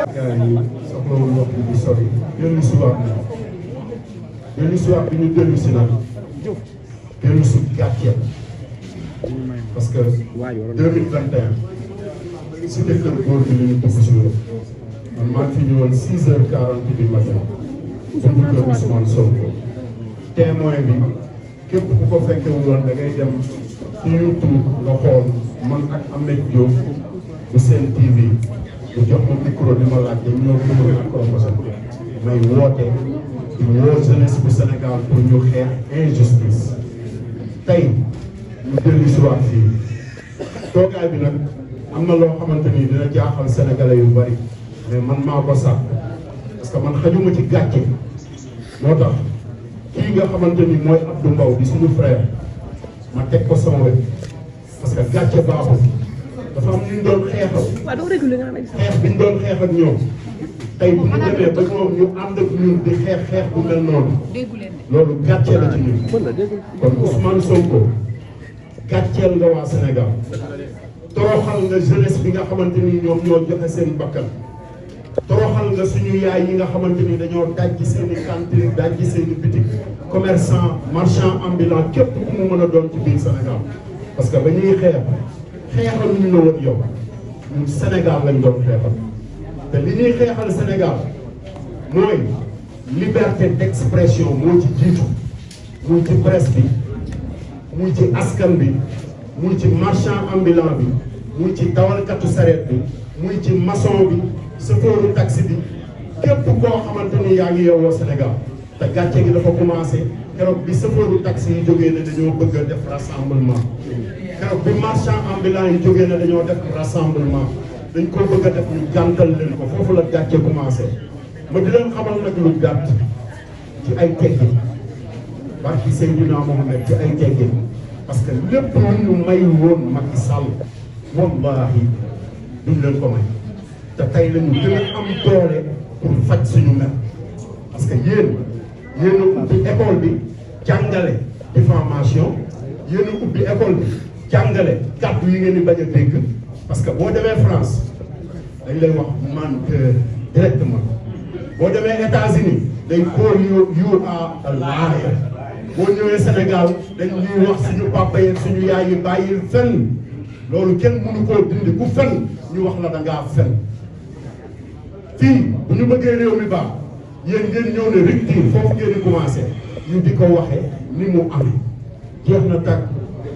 soxlawul wax bi di sori dellu si waat na dellu si waat bi ñu dellu si nag dellu si gàcceel parce que 2021 si dëkkër góor bi li ñu dugg si loolu man maa ngi fi ñëwoon 6h40 du matin buntu kër Ousmane Sonko témoin bi képp ku ko fekke woon da ngay dem ci YouTube nga xool man ak Ahmed Diop bu Sen TV mu jox ma micro di ma laaj dañ ñoo numéro ak promotion may woote di woo jeunesse bu Sénégal pour ñu xeex injustice tey ñu dellu si waat fii toogaay bi nag am na loo xamante ni dina jaaxal sénégalais yu bari mais man maa ko sàkk parce que man xajuma ci gàcce moo tax kii nga xamante ni mooy Abdou Mbow di suñu frère ma teg ko sama wet parce que gàcce baaxul dafa am ñu doon xeexal xeex bi ñu doon xeex ak ñoom tey bu ñu demee ba ñoom ñu ànd ak ñun di xeex bu mel noonu loolu gàcce la ci ñun kon Ousmane Sonko gàcceel nga waa Sénégal toroxal nga jeunesse bi nga xamante ni ñoom ñoo joxe seen bakkan toroxal nga suñu yaay yi nga xamante ni dañoo dajji seen i cantine dajji seen i bitik commerçant marchand ambulant képp ku mu mën a doon ci biir Sénégal parce que ba ñuy xeexal ñu la woon yow ñun Sénégal lañ doon xeexal te li ñuy xeexal Sénégal mooy liberté d'expression moo ci jiitu muy ci presse bi muy ci askan bi muy ci marchand ambulant bi muy ci dawalkatu sareet bi muy ci maçon bi chauffeuru taxi bi képp koo xamante ni yaa ngi yeewoo Sénégal te gàcce gi dafa commencé keroog bi chauffeuru taxi yi jógee ne dañoo bëgg a def rassemblement keroog bi marchand ambulant yi jógee ne dañoo def rassemblement dañ ko bëgg a def ñu gàntal leen ko foofu la gàcce commencé ma di leen xamal nag lu gàtt ci ay teggin barki Seydina Mohamed ci ay teggin parce que lépp lu ñu may woon Macky Sall wallahi duñ leen ko may te tey lañu gën a am doole pour faj suñu mer parce que yéen a ubbi école bi jàngale diffamation yéen a ubbi école bi jàngale kàddu yi ngeen di bañ a dégg parce que boo demee France dañ lay wax man directement boo demee États-Unis day call you a liar boo ñëwee Sénégal dañ ñuy wax suñu papa yeeg suñu yaay yi bàyyil fenn loolu kenn mënu koo dindi ku fenn ñu wax la da ngaa fenn fii bu ñu bëggee réew mi baax yéen ngeen ñëw ne rupture foofu ngeen di commencé ñu di ko waxee ni mu amee jeex na tàkk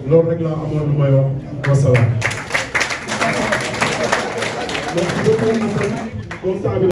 loolu rek laa amoon lu may wax wasalaam.